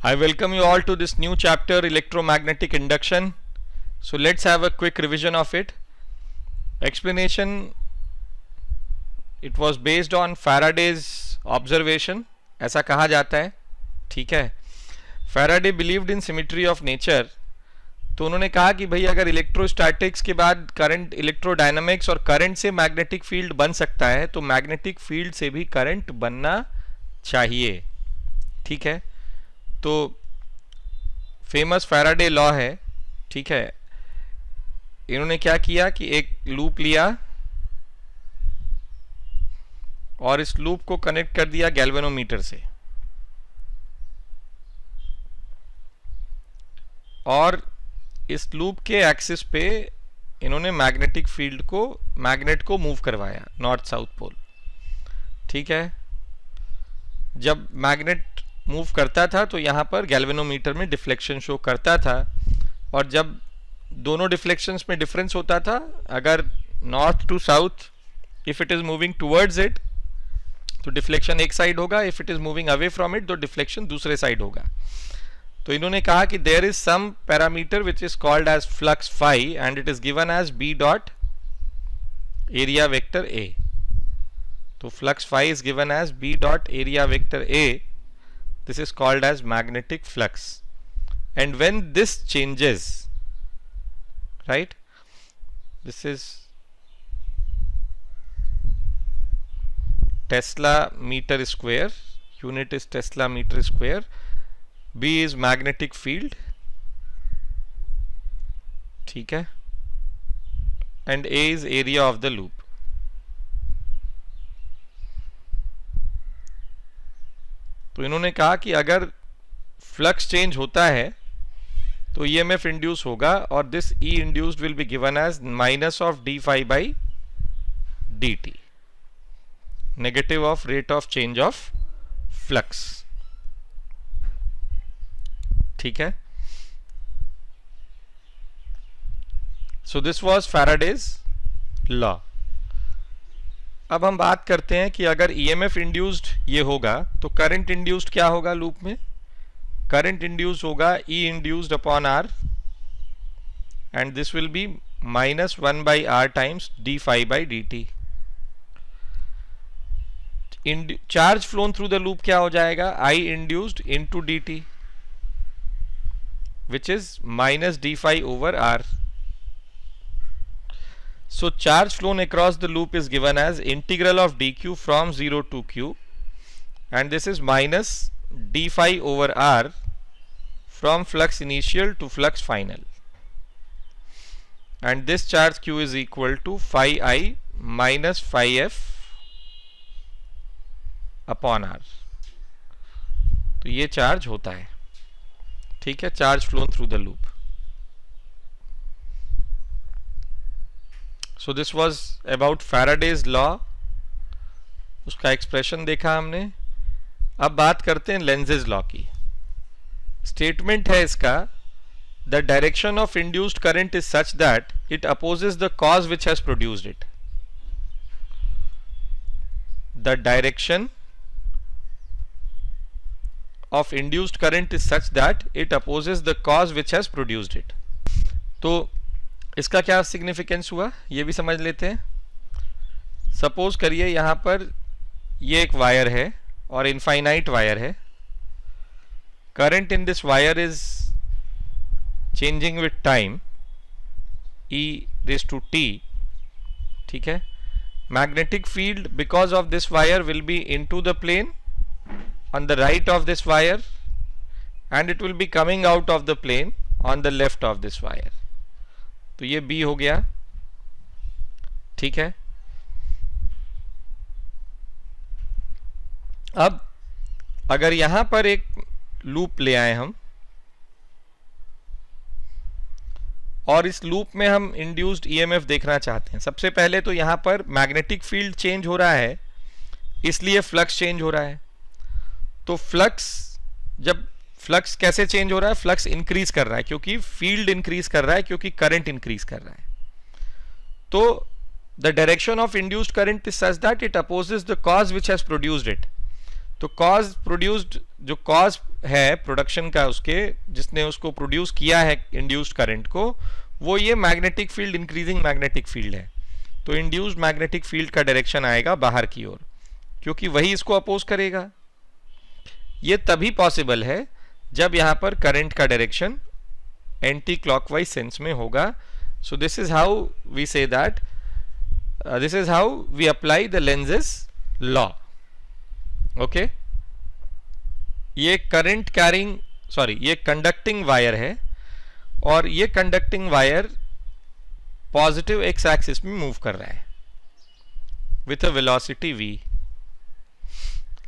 I welcome you all to this new chapter, electromagnetic induction. So let's have a quick revision of it. Explanation, it was based on Faraday's observation, ऐसा कहा जाता है, ठीक है. Faraday believed in symmetry of nature. तो उन्होंने कहा कि भाई अगर इलेक्ट्रोस्टैटिक्स के बाद करंट, इलेक्ट्रोडायनामिक्स और करंट से मैग्नेटिक फील्ड बन सकता है तो मैग्नेटिक फील्ड से भी करंट बनना चाहिए, ठीक है. तो फेमस फैराडे लॉ है, ठीक है. इन्होंने क्या किया कि एक लूप लिया और इस लूप को कनेक्ट कर दिया गैल्वेनोमीटर से, और इस लूप के एक्सिस पे इन्होंने मैग्नेटिक फील्ड को, मैग्नेट को मूव करवाया नॉर्थ साउथ पोल, ठीक है. जब मैग्नेट मूव करता था तो यहाँ पर गैल्वेनोमीटर में डिफ्लेक्शन शो करता था, और जब दोनों डिफ्लेक्शंस में डिफरेंस होता था, अगर north to south if it is moving towards it तो डिफ्लेक्शन एक साइड होगा, if it is moving away from it तो डिफ्लेक्शन दूसरे साइड होगा. तो इन्होंने कहा कि there is some parameter which is called as flux phi and it is given as B dot area vector A. तो flux phi is given as B dot area vector A. This is called as magnetic flux, and when this changes, right, this is Tesla meter square, unit is Tesla meter square, B is magnetic field, ठीक है, and A is area of the loop. तो इन्होंने कहा कि अगर flux change होता है तो ईएमएफ इंड्यूस होगा, और this E induced will be given as minus of d phi by D t, negative of rate of change of flux, ठीक है. So this was Faraday's law. अब हम बात करते हैं कि अगर ईएमएफ इंड्यूस्ड ये होगा तो करंट इंड्यूस्ड क्या होगा लूप में. करंट इंड्यूस्ड होगा E induced upon R, and this will be minus 1 by R times D phi by D T. Charge flown through the loop क्या हो जाएगा, I induced into D T, which is minus D phi over R. So charge flown across the loop is given as integral of dq from 0 to q, and this is minus d phi over r from flux initial to flux final, and this charge q is equal to phi I minus phi f upon r. तो ये charge होता है, ठीक है, charge flown through the loop. So this was about Faraday's law, उसका expression देखा हमने. अब बात करते हैं लेंजेज लॉ की. स्टेटमेंट है इसका, the direction of induced current is such that it opposes the cause which has produced it. The direction of induced current is such that it opposes the cause which has produced it. तो इसका क्या significance हुआ ये भी समझ लेते हैं. Suppose करिए यहां पर ये एक वायर है और इनफाइनाइट वायर है. Current in this wire is changing with time e raise to t, ठीक है. Magnetic field because of this wire will be into the plane on the right of this wire, and it will be coming out of the plane on the left of this wire. तो ये B हो गया, ठीक है. अब अगर यहां पर एक लूप ले आए हम, और इस लूप में हम इंड्यूस्ड ईएमएफ देखना चाहते हैं, सबसे पहले तो यहां पर मैग्नेटिक फील्ड चेंज हो रहा है, इसलिए फ्लक्स चेंज हो रहा है. तो जब फ्लक्स कैसे चेंज हो रहा है, फ्लक्स इंक्रीज कर रहा है क्योंकि फील्ड इंक्रीज कर रहा है, क्योंकि करंट इंक्रीज कर रहा है. तो the direction of induced current is such that it opposes the cause which has produced it. तो कॉज प्रोड्यूस्ड, जो कॉज है प्रोडक्शन का उसके, जिसने उसको प्रोड्यूस किया है इंड्यूस्ड करंट को, वो ये magnetic field, increasing magnetic field है। तो इंड्यूस्ड मैग्नेटिक फील्ड का डायरेक्शन आएगा बाहर की ओर, क्योंकि वही इसको अपोज करेगा। ये तभी पॉसिबल है जब यहां पर करंट का डायरेक्शन एंटी क्लॉकवाइज सेंस में होगा। So this is how we say that this is how we apply the Lenz's law. Okay, ये करंट कैरिंग ये कंडक्टिंग वायर है, और ये conducting wire positive X axis में मूव कर रहा है with a velocity v,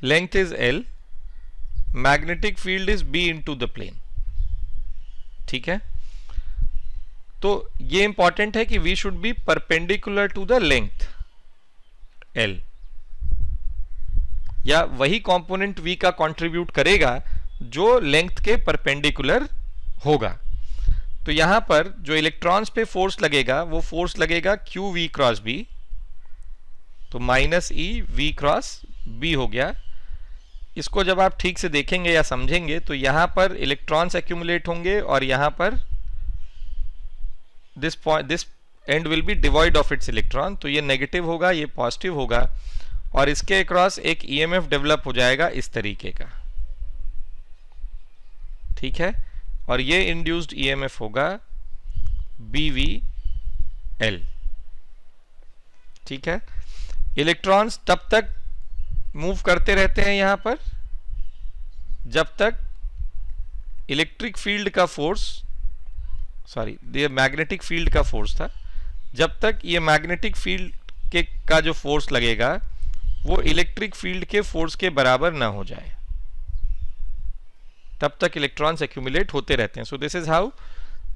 length is l, magnetic field is b into the plane. ठीक है, तो ये इंपॉर्टेंट है कि v should be perpendicular to the length l, या वही कंपोनेंट v का कंट्रीब्यूट करेगा जो लेंथ के परपेंडिकुलर होगा। तो यहां पर जो इलेक्ट्रॉन्स पे फोर्स लगेगा वो फोर्स लगेगा q v क्रॉस b, तो minus e v cross b हो गया। इसको जब आप ठीक से देखेंगे या समझेंगे तो यहां पर इलेक्ट्रॉन्स एक्यूमुलेट होंगे और यहां पर this and will be devoid of its electron, तो ये नेगेटिव होगा, ये पॉजिटिव होगा, और इसके अक्रॉस एक ईएमएफ डेवलप हो जाएगा इस तरीके का। ठीक है, और ये इंड्यूस्ड ईएमएफ होगा BVL। ठीक है, इलेक्ट्रॉन्स तब तक मूव करते रहते हैं यहां पर जब तक इलेक्ट्रिक फील्ड का फोर्स, ये मैग्नेटिक फील्ड का फोर्स था, जब तक ये मैग्नेटिक फील्ड के का जो फोर्स लगेगा वो इलेक्ट्रिक फील्ड के फोर्स के बराबर ना हो जाए, तब तक इलेक्ट्रॉन्स एक्यूमुलेट होते रहते हैं। सो this is how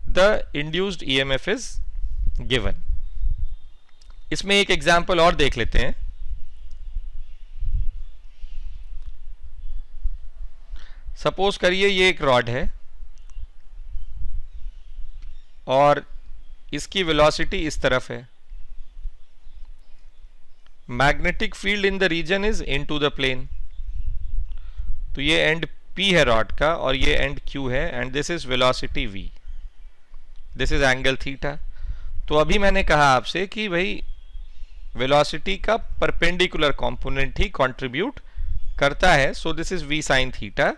the induced EMF is given. इसमें एक एग्जांपल और देख लेते हैं। सपोज करिए ये एक रॉड है और इसकी वेलोसिटी इस तरफ है, magnetic field in the region is into the plane, तो ये एंड P है रॉड का और ये एंड Q है, and this is velocity V, this is angle theta. तो अभी मैंने कहा आपसे कि भाई वेलोसिटी का परपेंडिकुलर कंपोनेंट ही कंट्रीब्यूट करता है, so this is V sin theta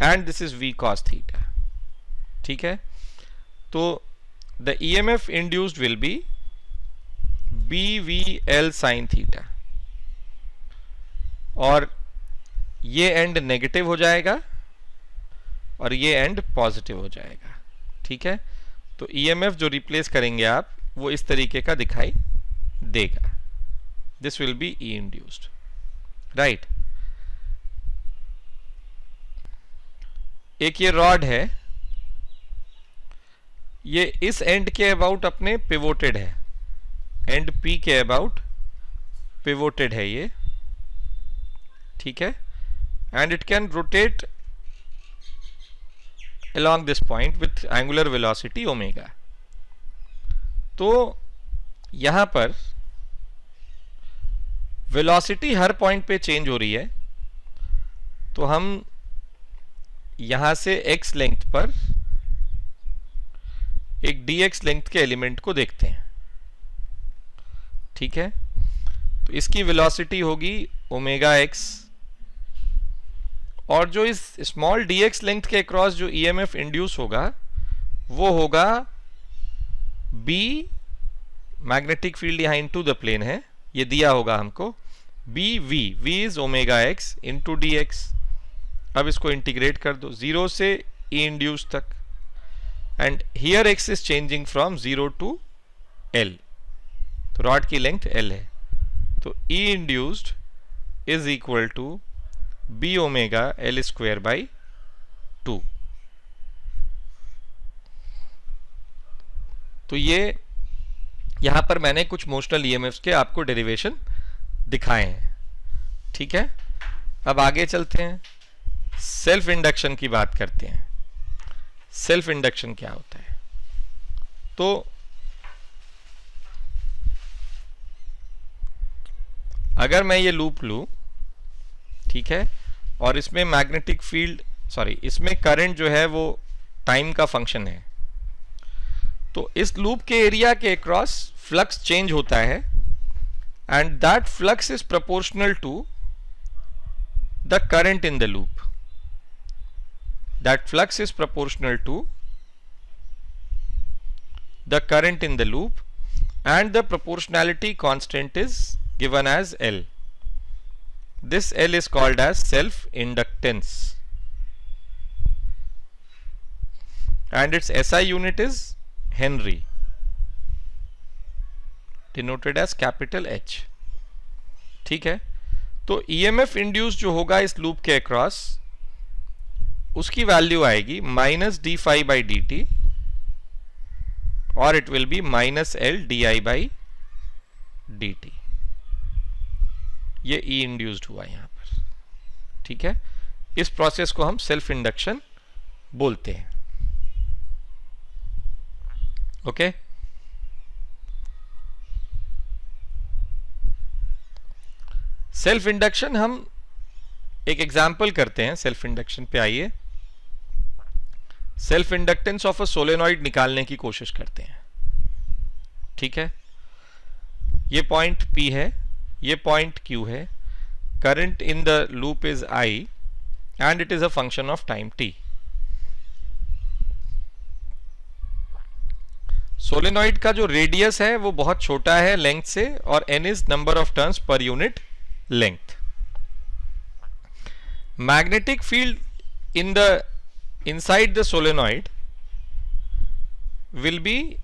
and this is V cos theta. ठीक है, तो the EMF induced will B BVL sin theta, और ये एंड नेगेटिव हो जाएगा और ये एंड पॉजिटिव हो जाएगा। ठीक है, तो EMF जो रिप्लेस करेंगे आप वो इस तरीके का दिखाई देगा, this will B E induced, right. एक ये रॉड है, ये इस एंड के अबाउट अपने पिवोटेड है, एंड P के अबाउट पिवोटेड है ये। ठीक है, and it can rotate along this point with angular velocity omega. तो यहां पर वेलोसिटी हर पॉइंट पे चेंज हो रही है, तो हम यहां से x लेंथ पर एक dx लेंथ के एलिमेंट को देखते हैं। ठीक है, तो इसकी वेलोसिटी होगी ओमेगा x, और जो इस स्मॉल dx लेंथ के अक्रॉस जो EMF इंड्यूस होगा वो होगा B, मैग्नेटिक फील्ड यहां इनटू द प्लेन है, ये दिया होगा हमको, BV, V is omega x into dx। अब इसको इंटीग्रेट कर दो 0 से E इंड्यूस तक, and here x is changing from 0 to L, तो रॉड की लेंथ L है, तो E induced is equal to B omega L square by 2। तो ये यहां पर मैंने कुछ मोशनल EMFs के आपको डेरिवेशन दिखाए हैं। ठीक है, अब आगे चलते हैं, सेल्फ इंडक्शन की बात करते हैं। सेल्फ इंडक्शन क्या होता है? तो अगर मैं ये लूप लूं, ठीक है, और इसमें मैग्नेटिक फील्ड, सॉरी, इसमें करंट जो है वो टाइम का फंक्शन है। तो इस लूप के एरिया के अक्रॉस फ्लक्स चेंज होता है and that flux is proportional to the current in the loop. That flux is proportional to the current in the loop and the proportionality constant is given as L. This L is called as self inductance and its SI unit is Henry, denoted as capital H. ठीक है, तो EMF induce जो होगा इस loop के across उसकी value आएगी minus D phi by D T और it will be minus L D I by D T. ये ई इंड्यूस्ड हुआ यहां पर। ठीक है, इस प्रोसेस को हम सेल्फ इंडक्शन बोलते हैं। ओके, सेल्फ इंडक्शन हम एक एग्जाम्पल करते हैं। सेल्फ इंडक्शन पे आइए, self inductance of a solenoid निकालने की कोशिश करते हैं। ठीक है, ये पॉइंट P है, ये पॉइंट Q है, current in the loop is I and it is a function of time T। Solenoid का जो रेडियस है वो बहुत छोटा है लेंथ से और n is number of turns per unit length. Magnetic field in the inside the solenoid will be,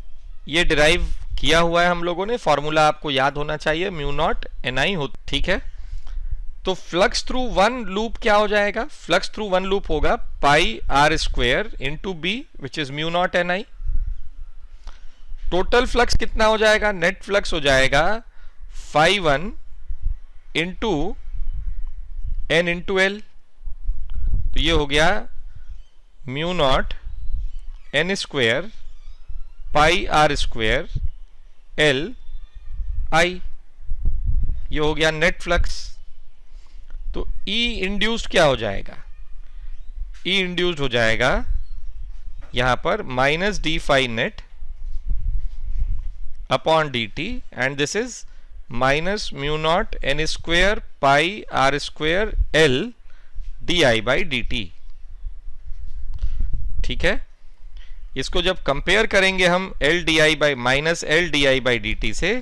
ये डिराइव किया हुआ है हम लोगों ने, फॉर्मूला आपको याद होना चाहिए, म्यू नॉट एन आई हो। ठीक है, तो फ्लक्स थ्रू वन लूप क्या हो जाएगा? फ्लक्स थ्रू वन लूप होगा pi are square into B which is mu naught N I. Total flux कितना हो जाएगा? नेट फ्लक्स हो जाएगा phi one into N into L. तो ये हो गया mu naught N square pi are square L I, ये हो गया नेट फ्लक्स। तो ई इंड्यूस्ड क्या हो जाएगा? ई इंड्यूस्ड हो जाएगा यहां पर minus D phi net upon d t and this is minus mu naught N square pi are square L D I by D t. ठीक है, इसको जब कंपेयर करेंगे हम L D I by minus L D I by D t से,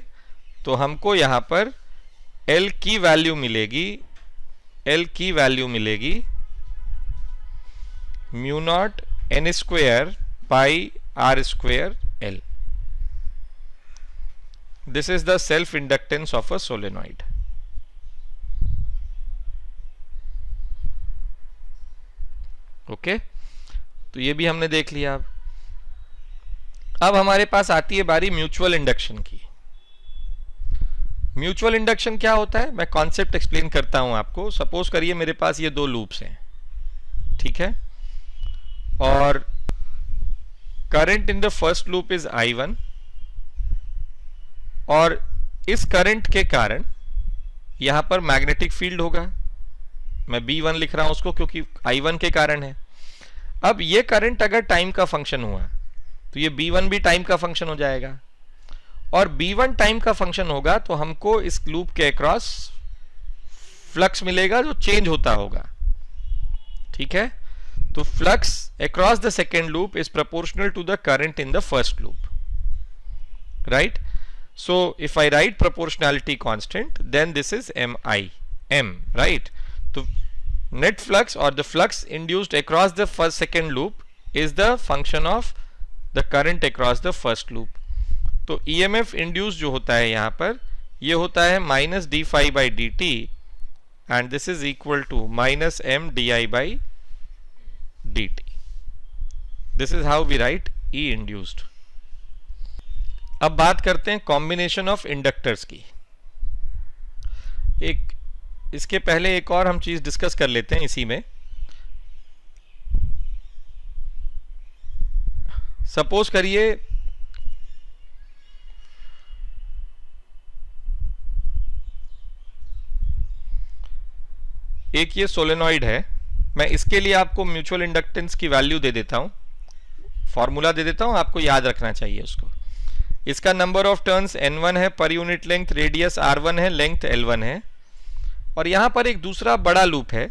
तो हमको यहां पर एल की वैल्यू मिलेगी, एल की वैल्यू मिलेगी mu naught N square pi are square L. This is the self inductance of a solenoid. Okay, तो ये भी हमने देख लिया। अब हमारे पास आती है बारी म्यूचुअल इंडक्शन की। म्यूचुअल इंडक्शन क्या होता है, मैं कॉन्सेप्ट एक्सप्लेन करता हूं आपको। सपोज करिए मेरे पास ये दो लूप्स हैं, ठीक है, और current in the first loop is I1 और इस करंट के कारण यहां पर मैग्नेटिक फील्ड होगा। मैं B1 लिख रहा हूं उसको क्योंकि I1 के कारण है। अब ये करंट अगर टाइम का फंक्शन हुआ तो ये B1 भी टाइम का फंक्शन हो जाएगा, और B1 टाइम का फंक्शन होगा तो हमको इस लूप के अक्रॉस फ्लक्स मिलेगा जो चेंज होता होगा। ठीक है, तो flux across the second loop is proportional to the current in the first loop, right? So if I write proportionality constant, then this is M, right? So net flux or the flux induced across the first second loop is the function of the current across the first loop. तो EMF induced जो होता है यहाँ पर, ये होता है minus D phi by D t and this is equal to minus M d I by D t. This is how we write E induced. अब बात करते हैं कॉम्बिनेशन ऑफ इंडक्टर्स की। एक इसके पहले एक और हम चीज डिस्कस कर लेते हैं इसी में। सपोज करिए एक ये सोलेनॉइड है, मैं इसके लिए आपको म्यूचुअल इंडक्टेंस की वैल्यू दे देता हूं, फॉर्मूला दे देता हूं, आपको याद रखना चाहिए उसको। इसका नंबर ऑफ टर्न्स N1 है, पर यूनिट लेंथ रेडियस R1 है, लेंथ L1 है। और यहां पर एक दूसरा बड़ा लूप है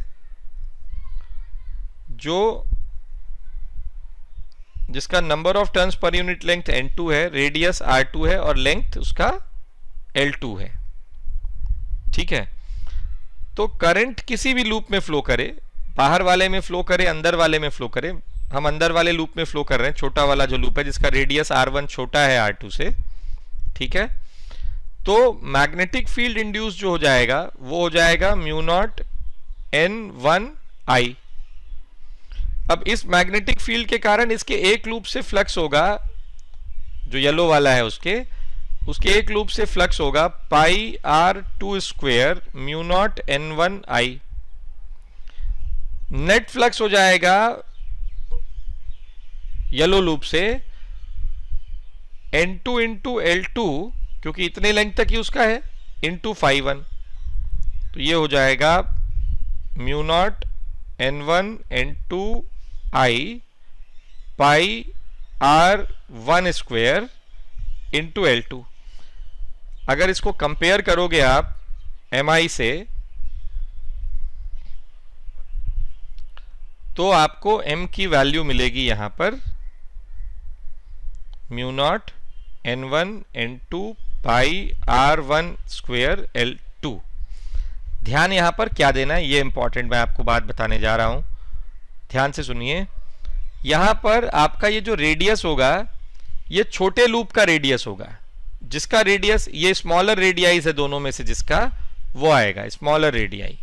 जिसका number of turns per unit length N2 है, रेडियस R2 है और लेंथ उसका L2 है। ठीक है, तो करंट किसी भी लूप में फ्लो करे, बाहर वाले में फ्लो करे, अंदर वाले में फ्लो करे, हम अंदर वाले लूप में फ्लो कर रहे हैं, छोटा वाला जो लूप है जिसका रेडियस R1 छोटा है R2 से। ठीक है, तो मैग्नेटिक फील्ड इंड्यूस जो हो जाएगा वो हो जाएगा म्यू नॉट N1I। अब इस मैग्नेटिक फील्ड के कारण इसके एक लूप से फ्लक्स होगा, जो येलो वाला है उसके एक लूप से फ्लक्स होगा पाई R2 square mu naught N1I। Net flux हो जाएगा येलो लूप से N2 इंटू L2, क्योंकि इतने लेंथ तक ही उसका है, इंटू φ1। तो ये हो जाएगा mu naught N1 N2 I pi R1 square into L2। अगर इसको कंपेयर करोगे आप MI से, तो आपको M की वैल्यू मिलेगी यहां पर म्यू नॉट N1 N2 पाई R1 स्क्वेयर L2। ध्यान यहां पर क्या देना है, ये इंपॉर्टेंट मैं आपको बात बताने जा रहा हूं, ध्यान से सुनिए। यहां पर आपका ये जो रेडियस होगा ये छोटे लूप का रेडियस होगा, जिसका रेडियस ये स्मॉलर रेडियाई है दोनों में से, जिसका वो आएगा स्मॉलर रेडियाई,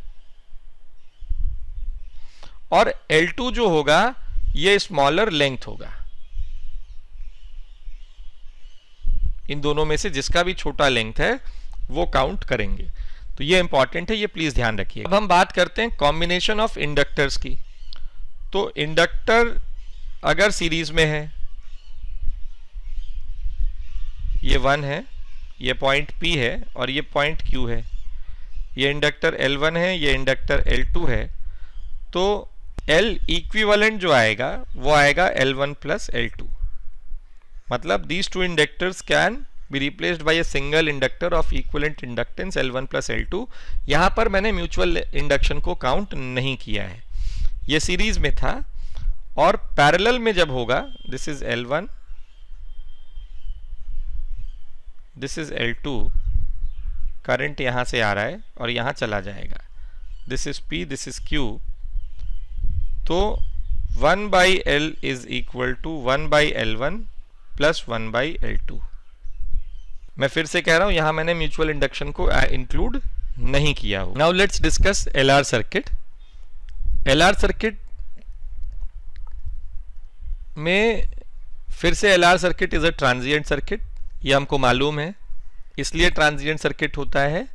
और L2 जो होगा ये स्मॉलर लेंथ होगा। इन दोनों में से जिसका भी छोटा लेंथ है वो काउंट करेंगे। तो ये इंपॉर्टेंट है, ये प्लीज ध्यान रखिए। अब हम बात करते हैं कॉम्बिनेशन ऑफ इंडक्टर्स की। तो इंडक्टर अगर सीरीज में है, ये 1 है, ये पॉइंट P है और ये पॉइंट Q है, ये इंडक्टर L1 है, ये इंडक्टर L2 है, तो L इक्विवेलेंट जो आएगा वो आएगा L1 प्लस L2। मतलब these two inductors can be replaced by a single inductor of equivalent inductance L1 plus L2। यहां पर मैंने म्यूचुअल इंडक्शन को काउंट नहीं किया है, ये सीरीज में था। और पैरेलल में जब होगा, this is L1, this is L2, current यहां से आ रहा है और यहां चला जाएगा, this is P, this is Q। तो 1 by L is equal to 1 by L1 plus 1 by L2। मैं फिर से कह रहा हूं, यहां मैंने म्यूचुअल इंडक्शन को इंक्लूड नहीं किया हो। Now let's discuss LR circuit. LR circuit में फिर से LR circuit is a transient circuit, ये हमको मालूम है। इसलिए ट्रांजिएंट सर्किट होता है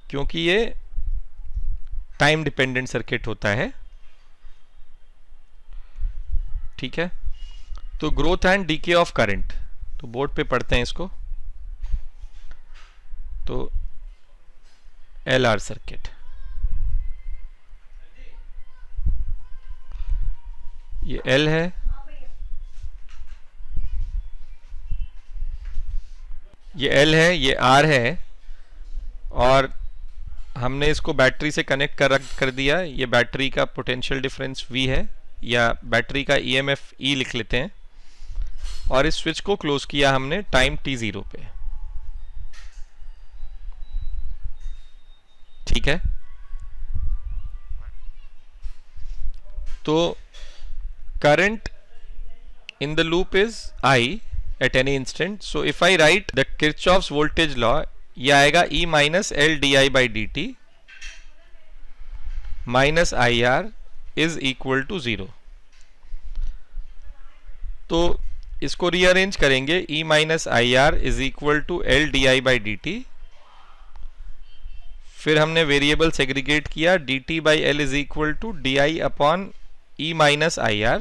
क्योंकि ये टाइम डिपेंडेंट सर्किट होता है। ठीक है, तो growth and DK of current, तो बोर्ड पे पढ़ते हैं इसको। तो LR सर्किट, ये L है, ये L है, ये R है, और हमने इसको बैटरी से कनेक्ट कर दिया। ये बैटरी का पोटेंशियल डिफरेंस V है, या बैटरी का EMF E लिख लेते हैं, और इस स्विच को क्लोज किया हमने टाइम t0 पे। ठीक है, तो current in the loop is I at any instant. So if I write the Kirchhoff's voltage law, ये आएगा E minus L di by dt minus IR is equal to 0। तो इसको रीअरेंज करेंगे, E minus IR is equal to L di by dt। फिर हमने variable segregate किया, dt by L is equal to di upon E minus IR।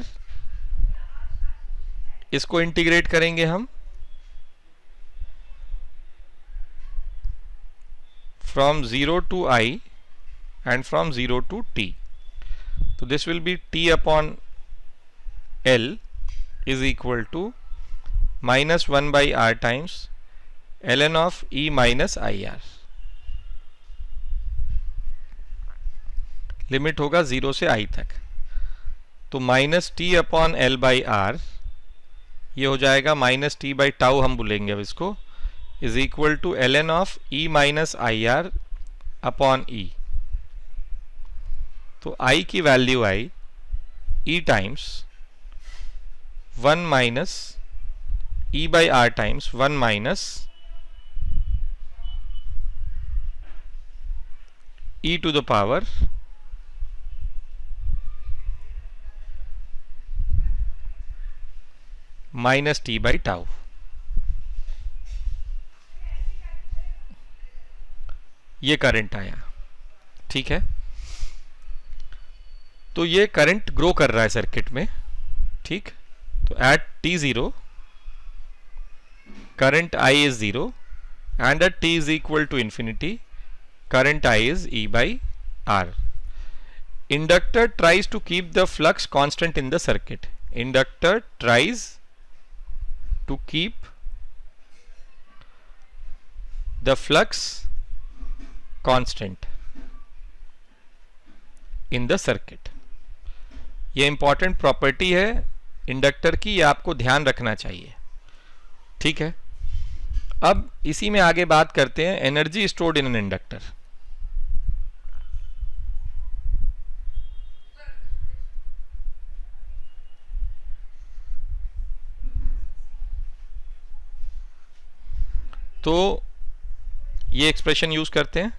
इसको integrate करेंगे हम, from 0 to I and from 0 to t. So this will be T upon L is equal to minus 1 by R times ln of E minus IR. Limit होगा 0 से I तक, तो minus T upon L by R, ये हो जाएगा minus T by tau हम बोलेंगे अब इसको, is equal to L N of E minus I R upon E. तो I की वैल्यू I E times 1 minus E by R times 1 minus E to the power minus T by tau. ये current आया. ठीक है, तो ये current grow कर रहा है सर्किट में. ठीक, तो एट t0 करंट I is 0 and at t is equal to infinity current I is E by R. Inductor tries to keep the flux constant in the circuit. Inductor tries to keep the flux constant in the circuit. ये important property है inductor की, ये आपको ध्यान रखना चाहिए. ठीक है, अब इसी में आगे बात करते हैं energy stored in an inductor. तो ये एक्सप्रेशन यूज करते हैं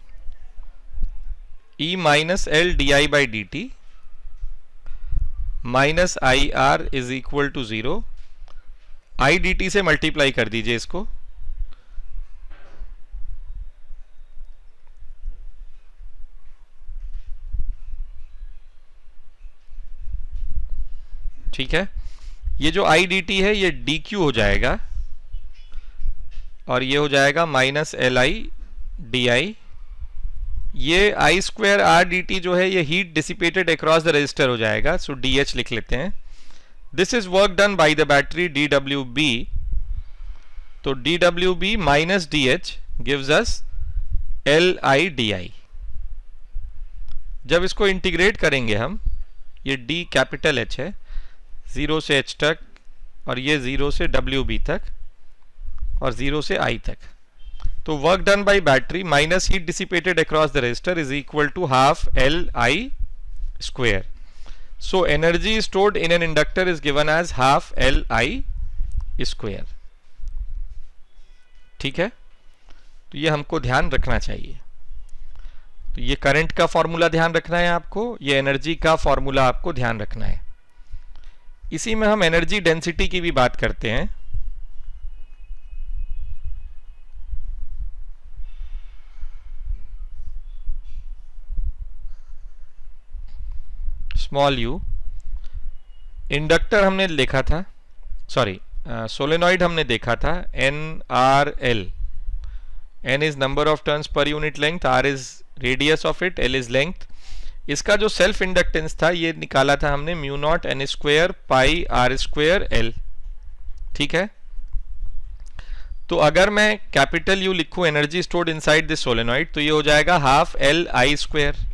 E minus L D I by D t minus I R is equal to 0. I d t से मल्टीप्लाई कर दीजिए इसको, ठीक है. ये जो आई डी टी है ये डी क्यू हो जाएगा और ये हो जाएगा minus L I D I. ये I square R D T जो है ये heat dissipated across the resistor हो जाएगा, सो डी एच लिख लेते हैं. This is work done by the battery D W B. तो D W B minus D H gives us L I D I. जब इसको इंटीग्रेट करेंगे हम, ये डी कैपिटल एच है 0 से h तक और ये 0 से डब्ल्यू बी तक और 0 से I तक. तो work done by battery minus heat dissipated across the resistor is equal to half L I square. So energy stored in an inductor is given as half L I square. ठीक है, तो ये हमको ध्यान रखना चाहिए. तो ये करंट का फॉर्मूला ध्यान रखना है आपको, ये एनर्जी का फॉर्मूला आपको ध्यान रखना है. इसी में हम एनर्जी डेंसिटी की भी बात करते हैं. स्मॉल यू इंडक्टर हमने देखा था, सॉरी सोलेनॉइड हमने देखा था N R L. N is number of turns per unit length, R is radius of it, L is length. इसका जो सेल्फ इंडक्टेंस था ये निकाला था हमने mu naught N square pi R square L. ठीक है, तो अगर मैं कैपिटल यू लिखूं energy stored inside this solenoid, तो ये हो जाएगा हाफ एल आई स्क्वायर.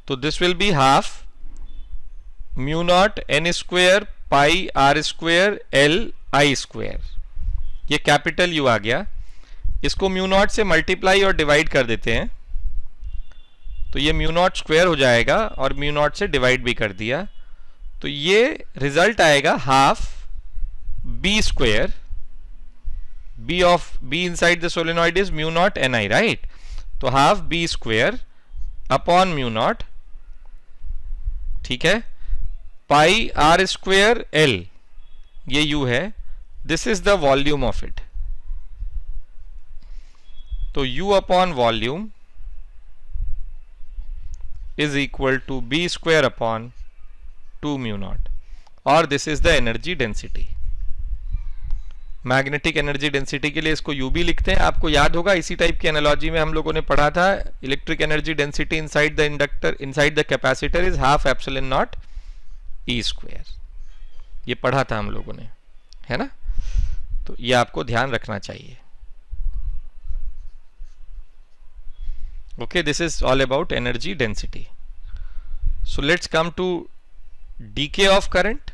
तो this will be half mu naught N square pi R square L I square. ये कैपिटल यू आ गया, इसको म्यू नॉट से मल्टीप्लाई और डिवाइड कर देते हैं, तो ये म्यू नॉट स्क्वायर हो जाएगा और म्यू नॉट से डिवाइड भी कर दिया, तो ये रिजल्ट आएगा half B square. B of B inside the solenoid is mu naught N I, right. तो half B square upon mu naught, ठीक है, पाई आर स्क्वेयर एल, ये यू है, this is the volume of it. तो u upon volume is equal to B square upon 2 mu naught, और this is the energy density. Magnetic energy density के लिए इसको u भी लिखते हैं। आपको याद होगा इसी टाइप की एनालॉजी में हम लोगों ने पढ़ा था, electric energy density inside the inductor, inside the capacitor is half epsilon not E square, ये पढ़ा था हम लोगों ने, है ना। तो ये आपको ध्यान रखना चाहिए। Okay, this is all about energy density. So let's come to decay of current.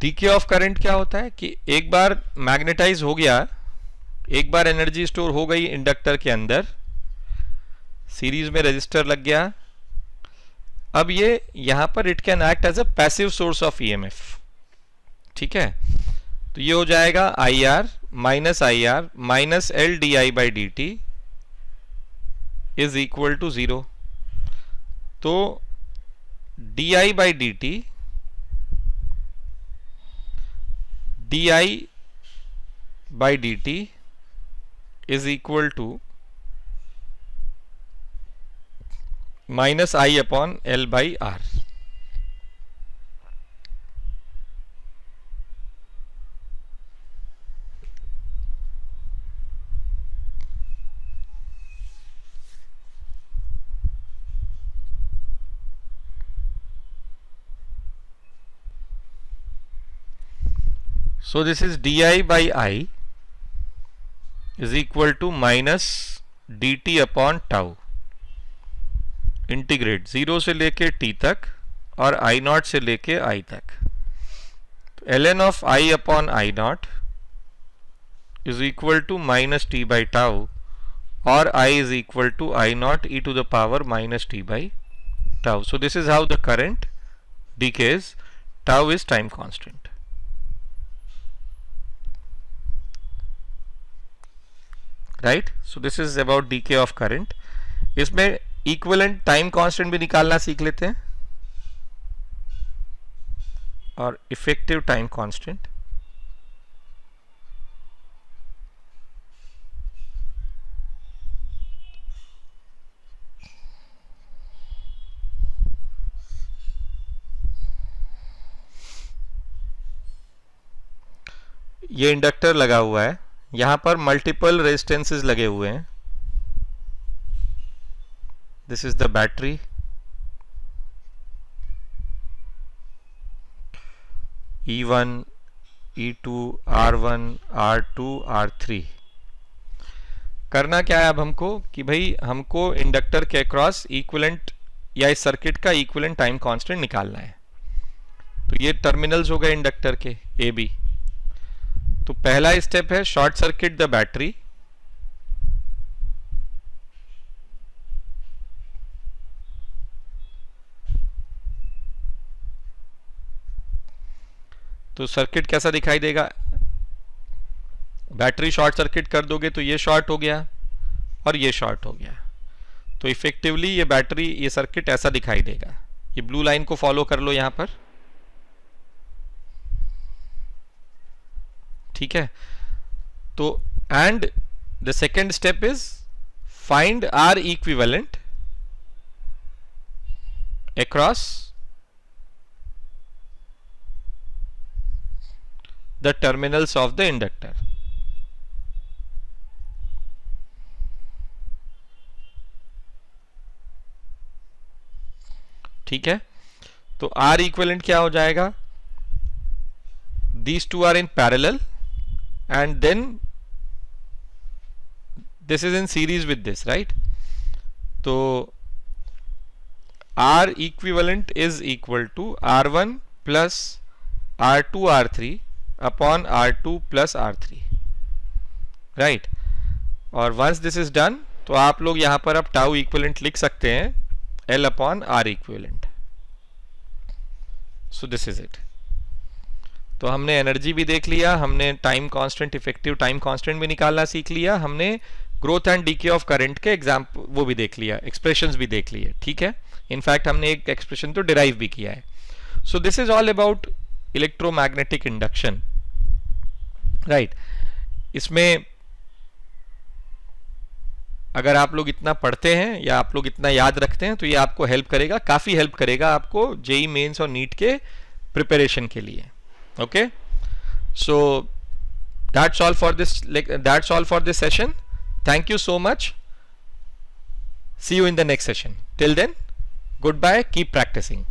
DK of current क्या होता है कि एक बार मैग्नेटाइज हो गया, एक बार एनर्जी स्टोर हो गई इंडक्टर के अंदर, सीरीज में रेजिस्टर लग गया, अब ये यहां पर it can act as a passive source of EMF, ठीक है। तो ये हो जाएगा I R minus L D I by D T is equal to 0। तो D I by D T, D I by D T is equal to minus I upon L by R. So this is di by I is equal to minus dt upon tau, integrate 0 से लेके t तक और I not से लेके I तक। ln of I upon I naught is equal to minus T by tau, और I is equal to I naught e to the power minus T by tau. So this is how the current decays, tau is time constant. Right, so this is about decay of current. इसमें equivalent time constant भी निकालना सीख लेते हैं, और effective time constant. ये inductor लगा हुआ है, यहां पर मल्टीपल रेजिस्टेंसेस लगे हुए हैं। This is the battery, E1, E2, R1, R2, R3। करना क्या है अब हमको कि भाई हमको इंडक्टर के अक्रॉस इक्विवेलेंट या इस सर्किट का इक्विवेलेंट टाइम कांस्टेंट निकालना है। तो ये टर्मिनल्स हो गए इंडक्टर के ए बी। तो पहला स्टेप है शॉर्ट सर्किट द बैटरी, तो सर्किट कैसा दिखाई देगा, बैटरी शॉर्ट सर्किट कर दोगे तो ये शॉर्ट हो गया और ये शॉर्ट हो गया। तो इफेक्टिवली ये बैटरी, ये सर्किट ऐसा दिखाई देगा। ये ब्लू लाइन को फॉलो कर लो यहां पर, ठीक है। तो and the second step is find R equivalent across the terminals of the inductor। ठीक है, तो R equivalent क्या हो जाएगा, these two are in parallel and then this is in series with this, right? तो R equivalent is equal to R1 plus R2 R3 upon R2 plus R3, right? और once this is done तो आप लोग यहां पर अब tau equivalent लिख सकते हैं L upon R equivalent. So this is it. तो हमने एनर्जी भी देख लिया, हमने time constant, effective time constant भी निकालना सीख लिया, हमने growth and DK of current के एग्जाम्पल वो भी देख लिया, एक्सप्रेशंस भी देख लिए. ठीक है, इनफैक्ट हमने एक एक्सप्रेशन तो डिराइव भी किया है. So this is all about electromagnetic induction, right. इसमें अगर आप लोग इतना पढ़ते हैं या आप लोग इतना याद रखते हैं तो ये आपको हेल्प करेगा, काफी हेल्प करेगा आपको जेई मेंस और नीट के प्रिपरेशन के लिए. Okay, so that's all for this session. Thank you so much. See you in the next session. Till then, goodbye. Keep practicing.